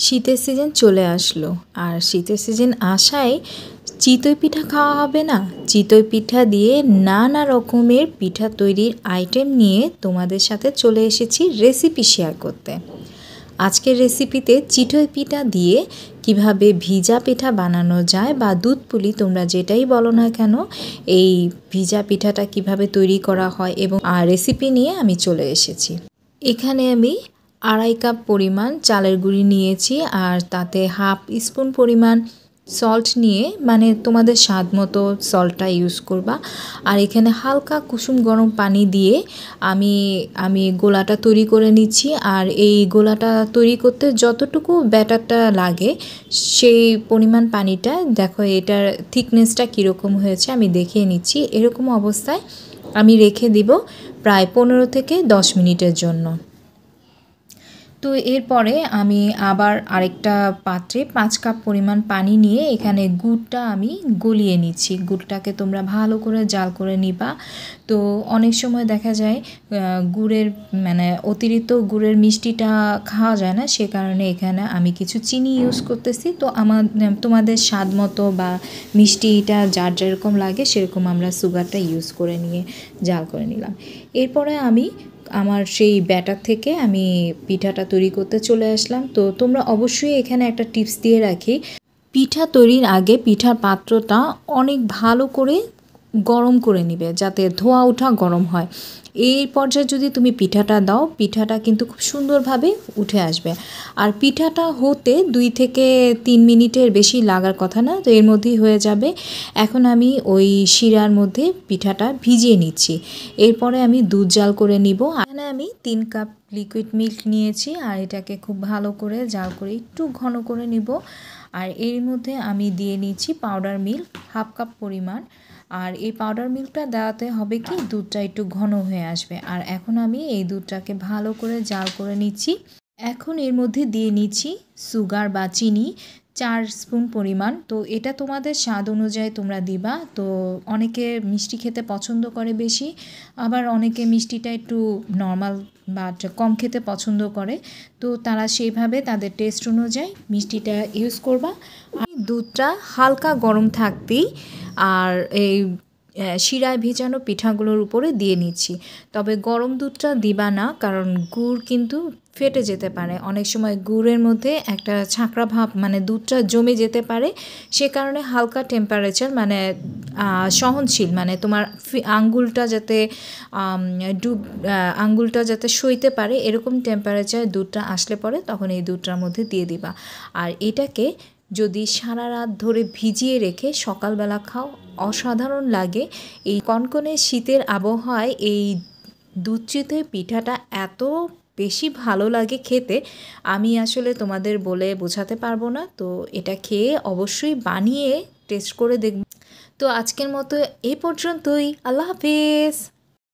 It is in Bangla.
শীতের সিজন চলে আসলো আর শীতের সিজন আসায় চিতই পিঠা খাওয়া হবে না। চিতই পিঠা দিয়ে নানা রকমের পিঠা তৈরির আইটেম নিয়ে তোমাদের সাথে চলে এসেছি রেসিপি শেয়ার করতে। আজকের রেসিপিতে চিতই পিঠা দিয়ে কিভাবে ভিজা পিঠা বানানো যায় বা দুধ পুলি তোমরা যেটাই বলো না কেন, এই ভিজা পিঠাটা কিভাবে তৈরি করা হয় এবং রেসিপি নিয়ে আমি চলে এসেছি। এখানে আমি 2.5 কাপ পরিমাণ চালের গুঁড়ি নিয়েছি আর তাতে হাফ স্পুন পরিমাণ সল্ট নিয়ে, মানে তোমাদের স্বাদ মতো সল্টটা ইউজ করবা। আর এখানে হালকা কুসুম গরম পানি দিয়ে আমি গোলাটা তৈরি করে নিচ্ছি। আর এই গোলাটা তৈরি করতে যতটুকু ব্যাটারটা লাগে সেই পরিমাণ পানিটা দেখো, এটার থিকনেসটা কীরকম হয়েছে আমি দেখিয়ে নিচ্ছি। এরকম অবস্থায় আমি রেখে দিব প্রায় 15 থেকে 10 মিনিটের জন্য। তো এরপরে আমি আবার আরেকটা পাত্রে 5 কাপ পরিমাণ পানি নিয়ে এখানে গুড়টা আমি গলিয়ে নিচ্ছি। গুড়টাকে তোমরা ভালো করে জাল করে নিবা। তো অনেক সময় দেখা যায় গুড়ের অতিরিক্ত গুড়ের মিষ্টিটা খাওয়া যায় না, সে কারণে এখানে আমি কিছু চিনি ইউজ করতেছি। তো তোমাদের স্বাদ মতো বা মিষ্টিটা যার যেরকম লাগে সেরকম আমরা সুগারটা ইউজ করে নিয়ে জাল করে নিলাম। এরপরে আমি আমার সেই ব্যাটার থেকে আমি পিঠাটা তৈরি করতে চলে আসলাম। তো তোমরা অবশ্যই এখানে একটা টিপস দিয়ে রাখি, পিঠা তৈরির আগে পিঠার পাত্রটা অনেক ভালো করে গরম করে নিবে যাতে ধোয়া ওঠা গরম হয়। এই পর্যায়ে যদি তুমি পিঠাটা দাও, পিঠাটা কিন্তু খুব সুন্দরভাবে উঠে আসবে। আর পিঠাটা হতে 2 থেকে 3 মিনিটের বেশি লাগার কথা না, তো এর মধ্যেই হয়ে যাবে। এখন আমি ওই শিরার মধ্যে পিঠাটা ভিজিয়ে নিচ্ছি। এরপরে আমি দুধ জাল করে নিব। এখানে আমি 3 কাপ লিকুইড মিল্ক নিয়েছি আর এটাকে খুব ভালো করে জাল করে একটু ঘন করে নিব। আর এর মধ্যে আমি দিয়ে নিচ্ছি পাউডার মিল্ক হাফ কাপ পরিমাণ। আর এই পাউডার মিল্কটা দেওয়াতে হবে কি, দুধটা একটু ঘন হয়ে আসবে। আর এখন আমি এই দুধটাকে ভালো করে জাল করে নিচ্ছি। এখন এর মধ্যে দিয়ে নিচ্ছি সুগার বা চিনি 4 স্পুন পরিমাণ। তো এটা তোমাদের স্বাদ অনুযায়ী তোমরা দিবা। তো অনেকে মিষ্টি খেতে পছন্দ করে বেশি, আবার অনেকে মিষ্টিটা একটু নর্মাল বা কম খেতে পছন্দ করে। তো তারা সেইভাবে তাদের টেস্ট অনুযায়ী মিষ্টিটা ইউজ করবা। আর দুধটা হালকা গরম থাকতেই আর এই শিরায় ভেজানো পিঠাগুলোর উপরে দিয়ে নিচ্ছি। তবে গরম দুধটা দিবা না, কারণ গুড় কিন্তু ফেটে যেতে পারে। অনেক সময় গুড়ের মধ্যে একটা ছাঁকড়া ভাব, দুধটা জমে যেতে পারে। সে কারণে হালকা টেম্পারেচার, সহনশীল, তোমার আঙ্গুলটা যাতে আঙ্গুলটা যাতে সইতে পারে এরকম টেম্পারেচার দুধটা আসলে পরে তখন এই দুধটার মধ্যে দিয়ে দিবা। আর এটাকে যদি সারা রাত ধরে ভিজিয়ে রেখে সকালবেলা খাও, অসাধারণ লাগে। এই কনকনে শীতের আবহাওয়ায় এই দুধ চিতই পিঠাটা এত বেশি ভালো লাগে খেতে, আমি আসলে তোমাদের বলে বোঝাতে পারবো না। তো এটা খেয়ে অবশ্যই বানিয়ে টেস্ট করে দেখব। তো আজকের মতো এই পর্যন্তই। আল্লাহ হাফেজ।